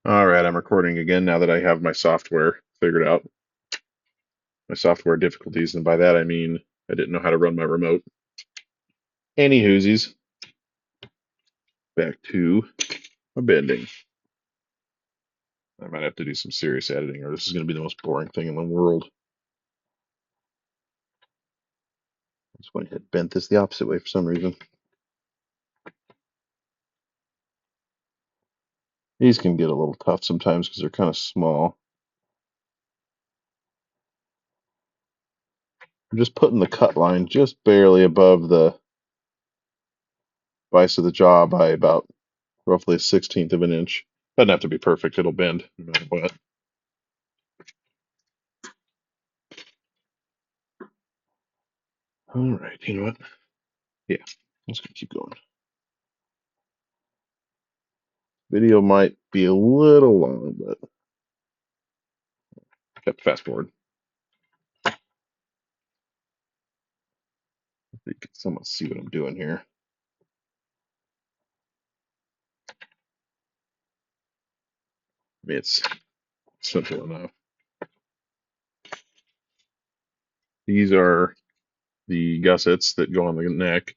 All right, I'm recording again now that I have my software figured out, my software difficulties, and by that I mean I didn't know how to run my remote. Any whoosies, back to my bending. I might have to do some serious editing, or this is going to be the most boring thing in the world. I just went ahead and bent this the opposite way for some reason. These can get a little tough sometimes because they're kind of small. I'm just putting the cut line just barely above the vise of the jaw by about roughly a 16th of an inch. Doesn't have to be perfect, it'll bend no matter what. All right, you know what? Yeah, I'm just gonna keep going. Video might be a little long, but I have to fast forward. You can somewhat see what I'm doing here. I mean, it's simple enough. These are the gussets that go on the neck.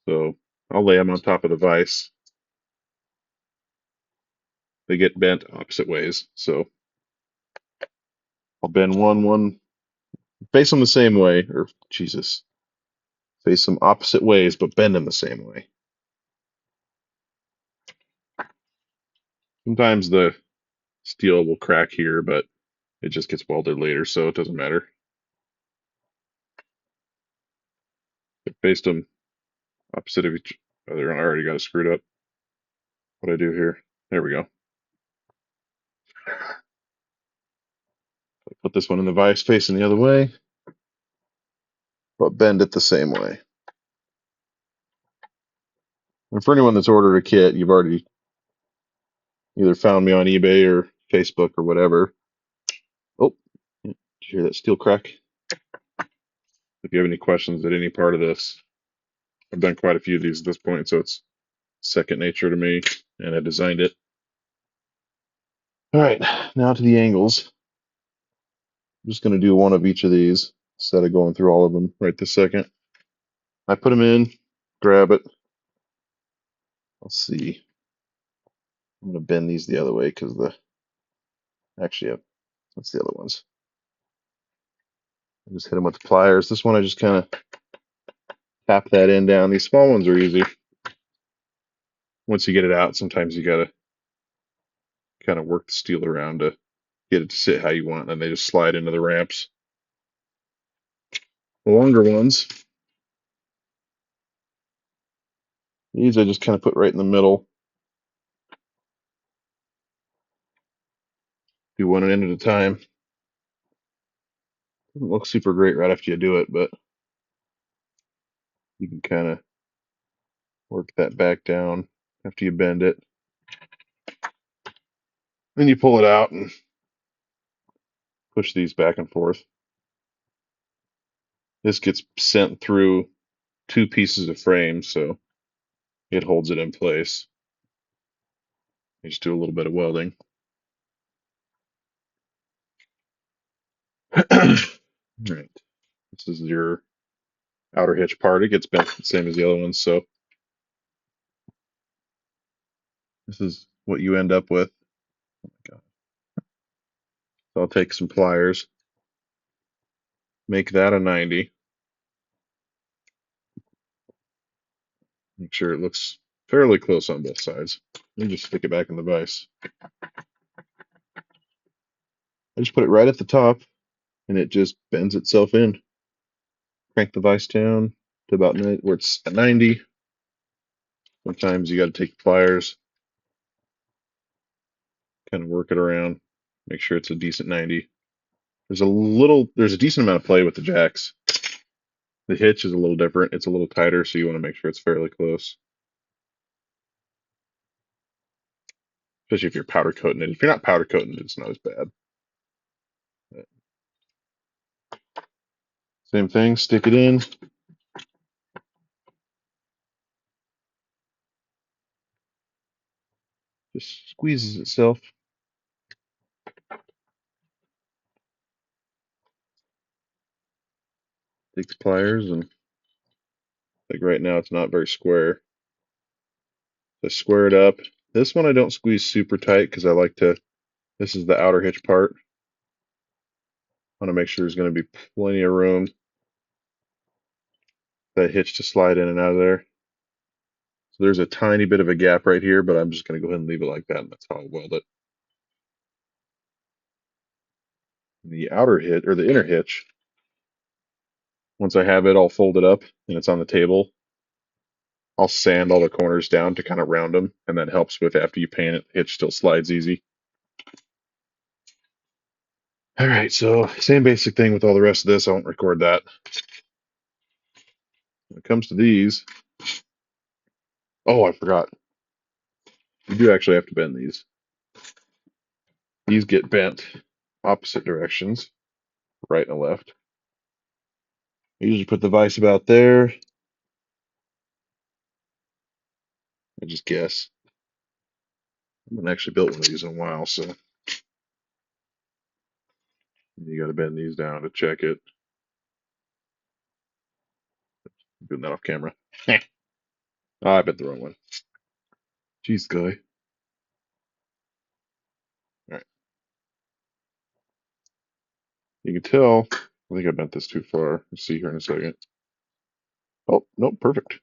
So I'll lay them on top of the vise. They get bent opposite ways. So I'll bend one, face them the same way, or Jesus, face them opposite ways, but bend them the same way. Sometimes the steel will crack here, but it just gets welded later, so it doesn't matter. I faced them opposite of each other. I already got it screwed up. What do I do here? There we go. Put this one in the vise facing the other way, but bend it the same way. And for anyone that's ordered a kit, you've already either found me on eBay or Facebook or whatever. Oh, did you hear that steel crack? If you have any questions at any part of this, I've done quite a few of these at this point, so it's second nature to me, and I designed it. All right, now to the angles. I'm just going to do one of each of these instead of going through all of them right this second. I put them in, grab it. Let's see. I'm going to bend these the other way because actually, that's the other ones. I just hit them with the pliers. This one I just kind of tap that end down. These small ones are easy. Once you get it out, sometimes you got to kind of work the steel around to get it to sit how you want, and then they just slide into the ramps. The longer ones, these I just kind of put right in the middle. Do one end at a time. Doesn't look super great right after you do it, but you can kind of work that back down after you bend it. Then you pull it out and push these back and forth. This gets sent through two pieces of frame, so it holds it in place. You just do a little bit of welding. All right. This is your outer hitch part. It gets bent the same as the other ones, so this is what you end up with. Oh my God. So I'll take some pliers, make that a 90. Make sure it looks fairly close on both sides. And just stick it back in the vise. I just put it right at the top and it just bends itself in. Crank the vise down to about where it's at 90. Sometimes you got to take the pliers, kind of work it around, make sure it's a decent 90. There's a decent amount of play with the jacks. The hitch is a little different. It's a little tighter, so you want to make sure it's fairly close. Especially if you're powder coating it. If you're not powder coating it, it's not as bad. But same thing, stick it in. Just squeezes itself. Takes pliers and like right now it's not very square. Just square it up. This one I don't squeeze super tight because I like to, this is the outer hitch part. I want to make sure there's going to be plenty of room for that hitch to slide in and out of there. So there's a tiny bit of a gap right here, but I'm just going to go ahead and leave it like that, and that's how I'll weld it. The outer hitch, or the inner hitch, once I have it all folded up and it's on the table, I'll sand all the corners down to kind of round them, and that helps with after you paint it, the hitch still slides easy. All right, so same basic thing with all the rest of this. I won't record that. When it comes to these, oh, I forgot. You do actually have to bend these. These get bent opposite directions, right and left. I usually put the vise about there. I just guess. I haven't actually built one of these in a while, so you got to bend these down to check it. I'm doing that off camera. Oh, I bet the wrong one. Jeez, guy. All right. You can tell. I think I bent this too far. Let's see here in a second. Oh, nope, perfect.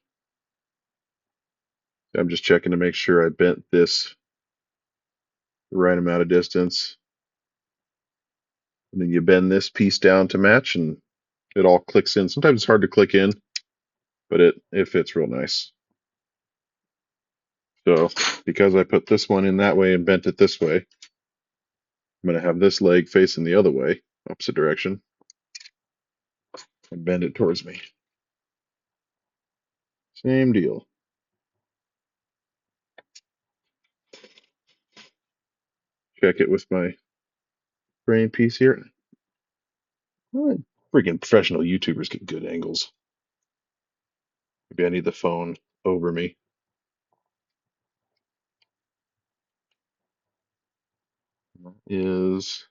I'm just checking to make sure I bent this the right amount of distance. And then you bend this piece down to match and it all clicks in. Sometimes it's hard to click in, but it fits real nice. So because I put this one in that way and bent it this way, I'm going to have this leg facing the other way, opposite direction, and bend it towards me. Same deal. Check it with my brain piece here. Oh, freaking professional YouTubers get good angles. Maybe I need the phone over me. Is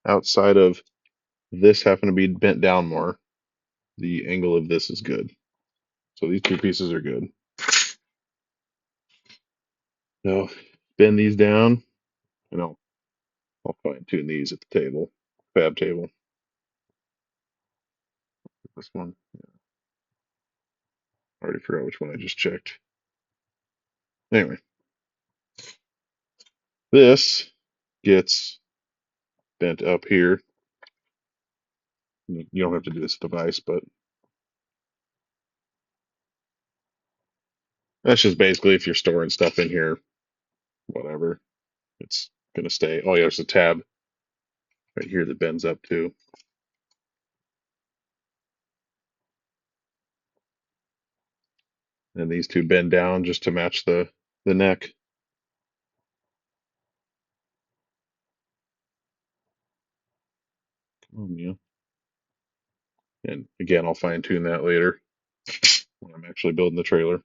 outside of this happen to be bent down more, the angle of this is good. So these two pieces are good. Now bend these down, and I'll fine tune these at the table, fab table. This one, yeah, I already forgot which one I just checked. Anyway, this gets bent up here. You don't have to do this device, but that's just basically if you're storing stuff in here, whatever, it's gonna stay. Oh yeah, there's a tab right here that bends up too. And these two bend down just to match the neck. Oh yeah. And again, I'll fine tune that later when I'm actually building the trailer.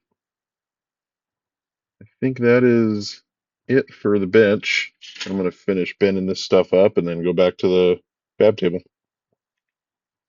I think that is it for the bench. I'm going to finish bending this stuff up and then go back to the fab table.